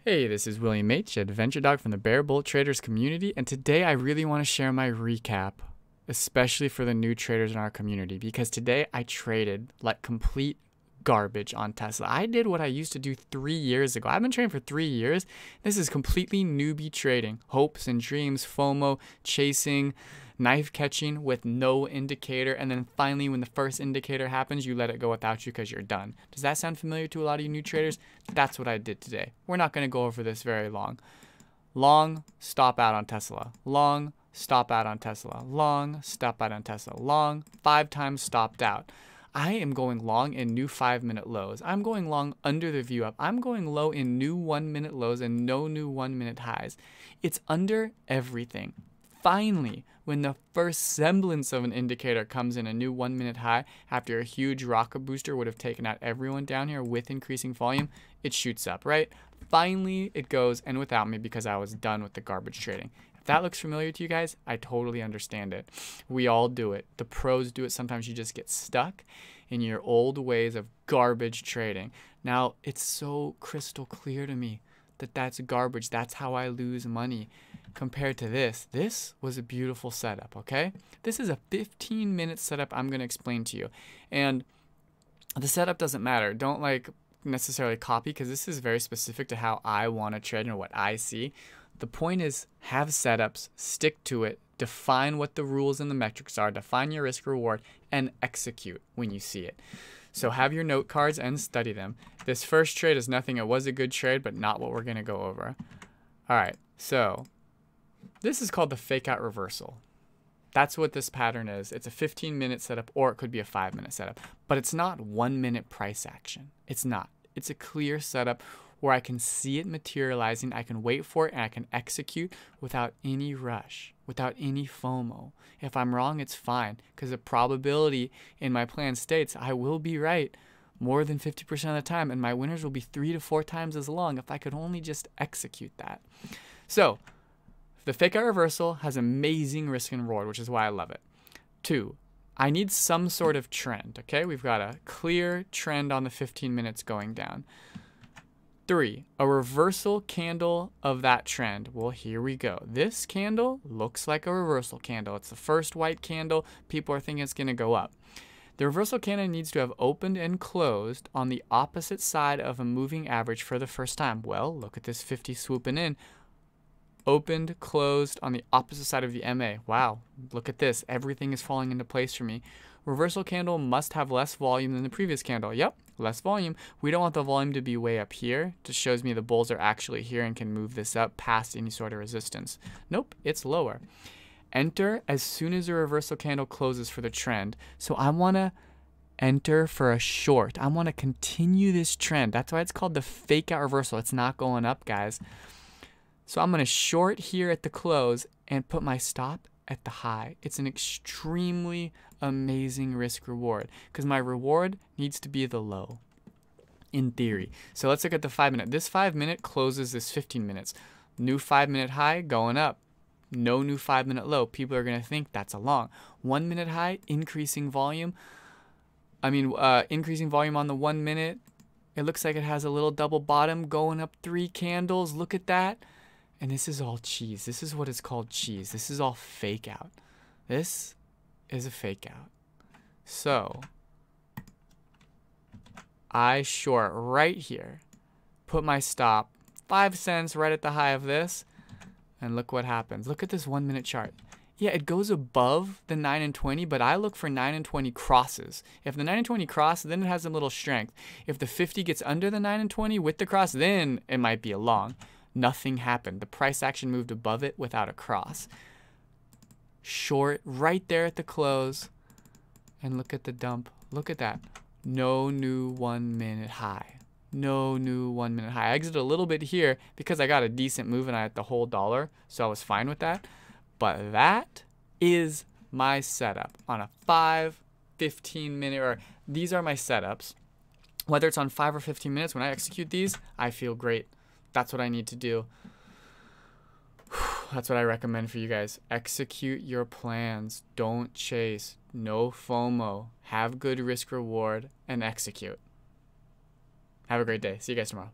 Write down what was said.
Hey, this is William H., Adventure Dog from the Bear Bull Traders community, and today I really want to share my recap, especially for the new traders in our community, because today I traded like complete garbage on Tesla. I did what I used to do 3 years ago. I've been trading for 3 years. This is completely newbie trading. Hopes and dreams, FOMO, chasing, knife catching with no indicator, and then finally when the first indicator happens, you let it go without you because you're done. Does that sound familiar to a lot of you new traders? That's what I did today. We're not going to go over this very long. Long, stop out on Tesla. Long, stop out on Tesla. Long, stop out on Tesla. Long, 5 times stopped out. I am going long in new 5-minute lows. I'm going long under the view up. I'm going low in new 1-minute lows and no new 1-minute highs. It's under everything. Finally, when the first semblance of an indicator comes in a new 1-minute high after a huge rocket booster would have taken out everyone down here with increasing volume, it shoots up, right? Finally, it goes, and without me because I was done with the garbage trading. If that looks familiar to you guys, I totally understand it. We all do it. The pros do it. Sometimes you just get stuck in your old ways of garbage trading. Now, it's so crystal clear to me that that's garbage. That's how I lose money. Compared to this was a beautiful setup, okay? This is a 15-minute setup I'm going to explain to you. And the setup doesn't matter. Don't necessarily copy because this is very specific to how I want to trade and what I see. The point is have setups, stick to it, define what the rules and the metrics are, define your risk reward, and execute when you see it. So have your note cards and study them. This first trade is nothing. It was a good trade, but not what we're going to go over. All right, so this is called the Fakeout reversal. That's what this pattern is. It's a 15-minute setup, or it could be a 5-minute setup. But it's not 1-minute price action. It's not. It's a clear setup where I can see it materializing, I can wait for it, and I can execute without any rush, without any FOMO. If I'm wrong, it's fine, because the probability in my plan states I will be right more than 50% of the time, and my winners will be 3 to 4 times as long if I could only just execute that. So, the Fakeout reversal has amazing risk and reward, which is why I love it. 2, I need some sort of trend, okay? We've got a clear trend on the 15 minutes going down. 3, a reversal candle of that trend. Well, here we go. This candle looks like a reversal candle. It's the first white candle. People are thinking it's going to go up. The reversal candle needs to have opened and closed on the opposite side of a moving average for the first time. Well, look at this 50 swooping in. Opened, closed on the opposite side of the MA. Wow, look at this. Everything is falling into place for me. Reversal candle must have less volume than the previous candle. Yep, less volume. We don't want the volume to be way up here. It just shows me the bulls are actually here and can move this up past any sort of resistance. Nope, it's lower. Enter as soon as the reversal candle closes for the trend. So I want to enter for a short. I want to continue this trend. That's why it's called the Fakeout reversal. It's not going up, guys. So I'm going to short here at the close and put my stop at the high. It's an extremely amazing risk reward because my reward needs to be the low in theory. So let's look at the 5-minute. This 5-minute closes this 15 minutes. New 5-minute high going up. No new 5-minute low. People are going to think that's a long. 1-minute high, increasing volume. Increasing volume on the 1 minute. It looks like it has a little double bottom going up 3 candles. Look at that. And this is all cheese. This is what is called cheese. This is all fake out. This is a fake out. So I short right here. Put my stop 5 cents right at the high of this. And look what happens. Look at this 1-minute chart. Yeah, it goes above the 9 and 20, but I look for 9 and 20 crosses. If the 9 and 20 cross, then it has a little strength. If the 50 gets under the 9 and 20 with the cross, then it might be a long. Nothing happened. The price action moved above it without a cross. Short right there at the close. And look at the dump. Look at that. No new 1-minute high. No new 1-minute high. I exited a little bit here because I got a decent move and I had the whole dollar. So I was fine with that. But that is my setup on a 5, 15-minute, or these are my setups. Whether it's on 5 or 15 minutes, when I execute these, I feel great. That's what I need to do. That's what I recommend for you guys. Execute your plans. Don't chase. No FOMO. Have good risk reward and execute. Have a great day. See you guys tomorrow.